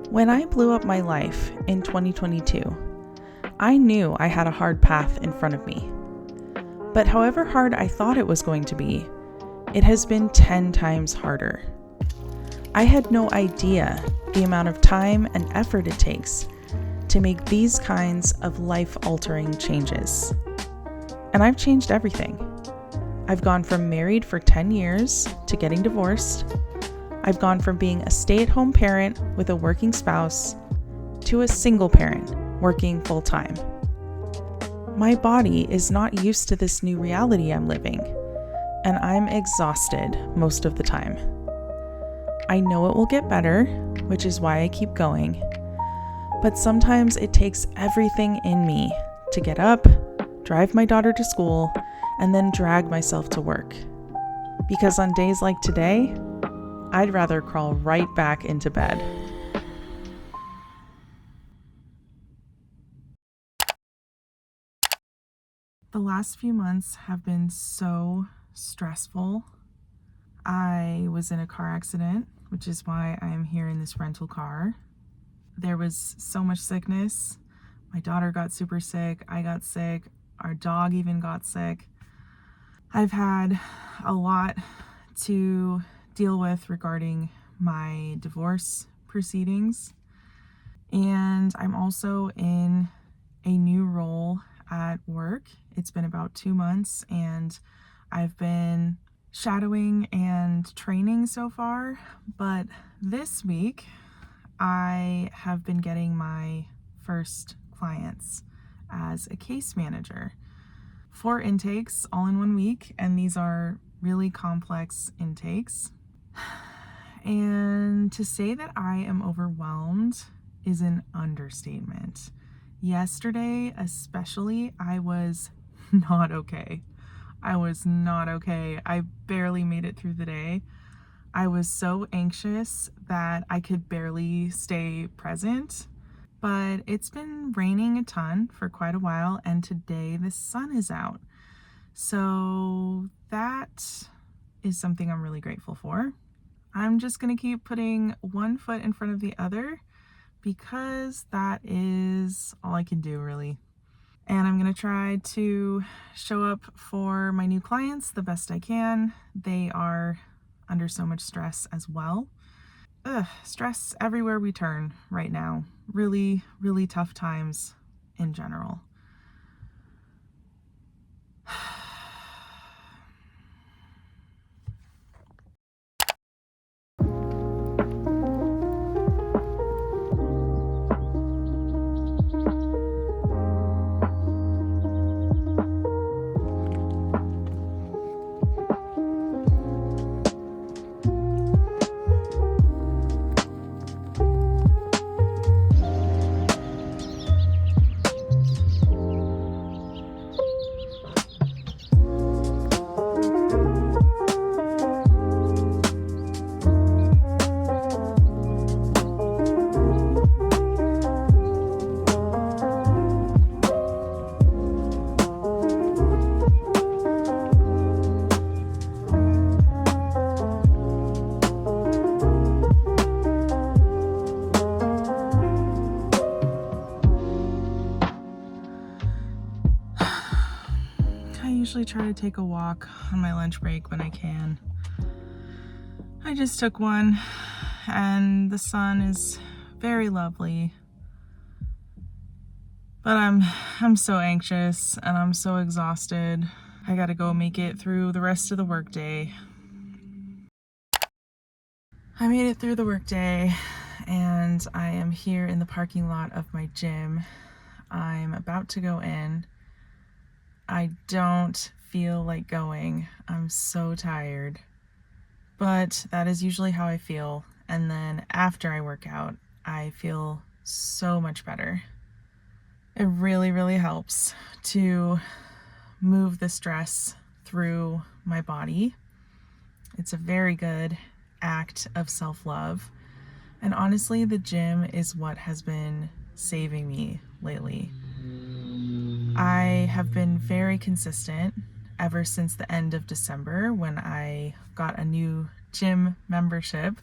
When I blew up my life in 2022, I knew I had a hard path in front of me. But however hard I thought it was going to be, it has been 10 times harder. I had no idea the amount of time and effort it takes to make these kinds of life-altering changes. And I've changed everything. I've gone from married for 10 years to getting divorced. I've gone from being a stay-at-home parent with a working spouse to a single parent working full-time. My body is not used to this new reality I'm living, and I'm exhausted most of the time. I know it will get better, which is why I keep going, but sometimes it takes everything in me to get up, drive my daughter to school, and then drag myself to work. Because on days like today, I'd rather crawl right back into bed. The last few months have been so stressful. I was in a car accident, which is why I am here in this rental car. There was so much sickness. My daughter got super sick. I got sick. Our dog even got sick. I've had a lot to deal with regarding my divorce proceedings. And I'm also in a new role at work. It's been about 2 months and I've been shadowing and training so far. But this week, I have been getting my first clients as a case manager. 4 intakes all in 1 week, and these are really complex intakes. And to say that I am overwhelmed is an understatement. Yesterday, especially, I was not okay. I barely made it through the day. I was so anxious that I could barely stay present. But it's been raining a ton for quite a while, and today the sun is out. So that is something I'm really grateful for. I'm just going to keep putting one foot in front of the other because that is all I can do, really. And I'm going to try to show up for my new clients the best I can. They are under so much stress as well. Stress everywhere we turn right now. Really, really tough times in general. I usually try to take a walk on my lunch break when I can. I just took one, and the sun is very lovely. But I'm so anxious and I'm so exhausted. I gotta go make it through the rest of the workday. I made it through the workday and I am here in the parking lot of my gym. I'm about to go in. I don't feel like going. I'm so tired. But that is usually how I feel. And then after I work out, I feel so much better. It really, really helps to move the stress through my body. It's a very good act of self-love. And honestly, the gym is what has been saving me lately. I have been very consistent ever since the end of December when I got a new gym membership.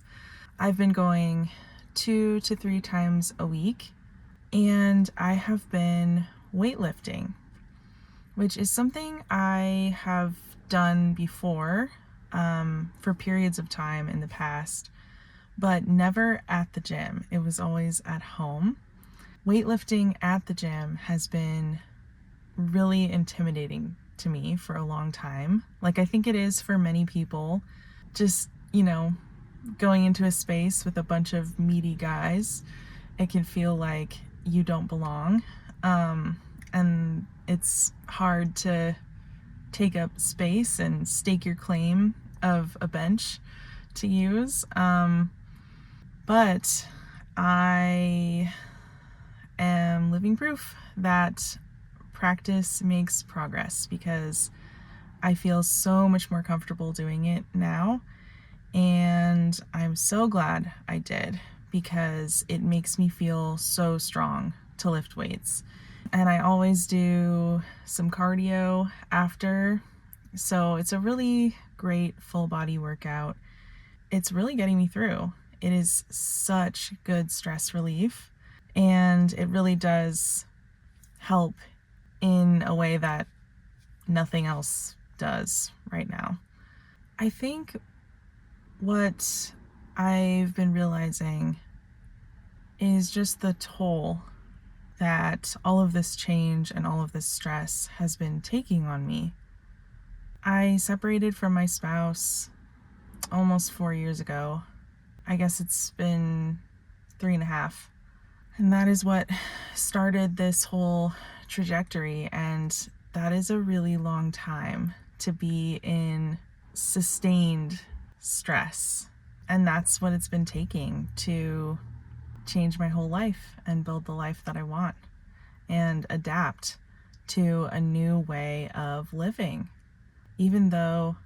I've been going 2 to 3 times a week. And I have been weightlifting, which is something I have done before for periods of time in the past, but never at the gym. It was always at home. Weightlifting at the gym has been really intimidating to me for a long time. Like, I think it is for many people. Just, going into a space with a bunch of meaty guys, it can feel like you don't belong. And it's hard to take up space and stake your claim of a bench to use. But I am living proof that practice makes progress, because I feel so much more comfortable doing it now. And I'm so glad I did, because it makes me feel so strong to lift weights. And I always do some cardio after. So it's a really great full body workout. It's really getting me through. It is such good stress relief, and it really does help in a way that nothing else does right now. I think what I've been realizing is just the toll that all of this change and all of this stress has been taking on me. I separated from my spouse almost 4 years ago. I guess it's been 3.5. And that is what started this whole trajectory. And that is a really long time to be in sustained stress. And that's what it's been taking to change my whole life and build the life that I want and adapt to a new way of living. Even though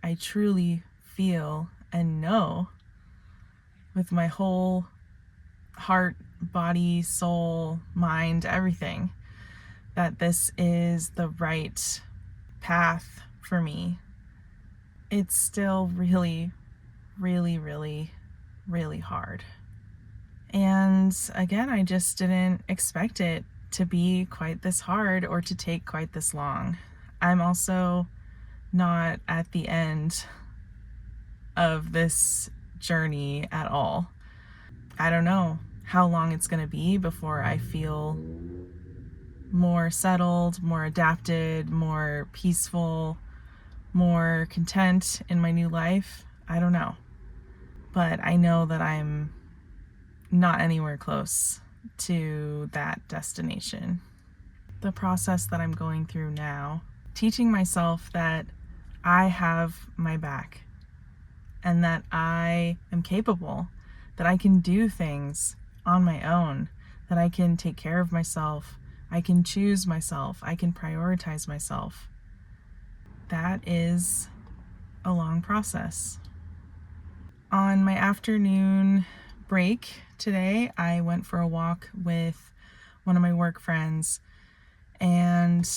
I truly feel and know with my whole heart, body, soul, mind, everything, that this is the right path for me, it's still really, really, really, really hard. And again, I just didn't expect it to be quite this hard or to take quite this long. I'm also not at the end of this journey at all. I don't know how long it's going to be before I feel more settled, more adapted, more peaceful, more content in my new life. I don't know. But I know that I'm not anywhere close to that destination. The process that I'm going through now, teaching myself that I have my back and that I am capable, that I can do things on my own, that I can take care of myself, I can choose myself, I can prioritize myself. That is a long process. On my afternoon break today, I went for a walk with one of my work friends, and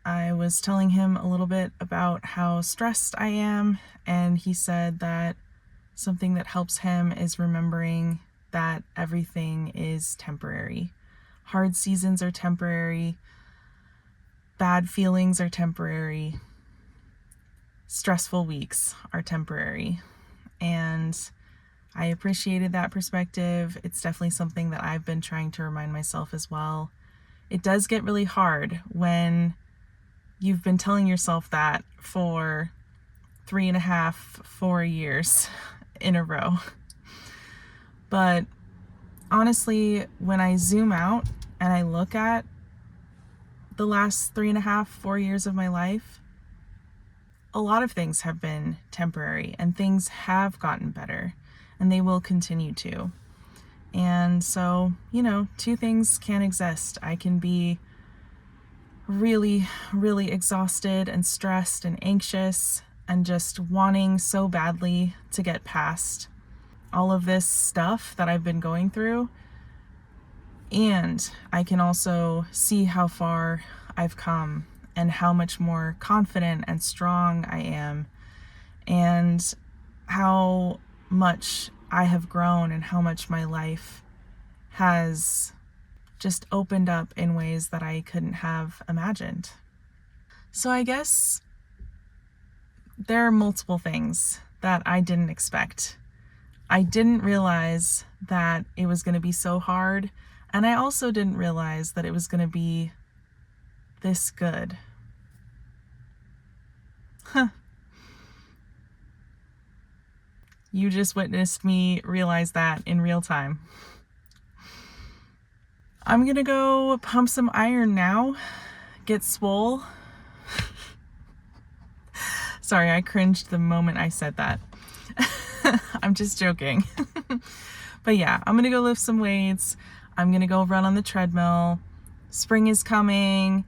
I was telling him a little bit about how stressed I am, and he said that something that helps him is remembering that everything is temporary. Hard seasons are temporary. Bad feelings are temporary. Stressful weeks are temporary. And I appreciated that perspective. It's definitely something that I've been trying to remind myself as well. It does get really hard when you've been telling yourself that for 3.5, 4 years in a row. But honestly, when I zoom out and I look at the last 3.5, 4 years of my life, a lot of things have been temporary and things have gotten better, and they will continue to. And so, two things can exist. I can be really, really exhausted and stressed and anxious and just wanting so badly to get past all of this stuff that I've been going through. And I can also see how far I've come and how much more confident and strong I am, and how much I have grown and how much my life has just opened up in ways that I couldn't have imagined. So I guess there are multiple things that I didn't expect. I didn't realize that it was going to be so hard, and I also didn't realize that it was going to be this good. Huh. You just witnessed me realize that in real time. I'm gonna go pump some iron now, get swole. Sorry, I cringed the moment I said that. I'm just joking. But yeah, I'm gonna go lift some weights. I'm gonna go run on the treadmill. Spring is coming.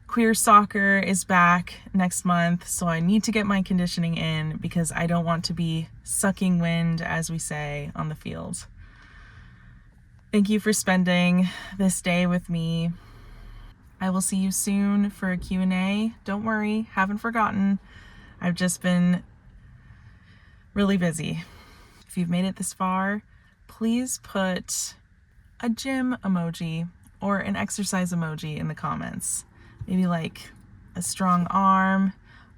Queer soccer is back next month, so I need to get my conditioning in because I don't want to be sucking wind, as we say, on the field. Thank you for spending this day with me. I will see you soon for a Q&A. Don't worry, haven't forgotten. I've just been really busy. If you've made it this far, please put a gym emoji or an exercise emoji in the comments. Maybe like a strong arm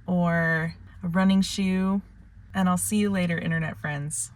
or a running shoe. And I'll see you later, internet friends.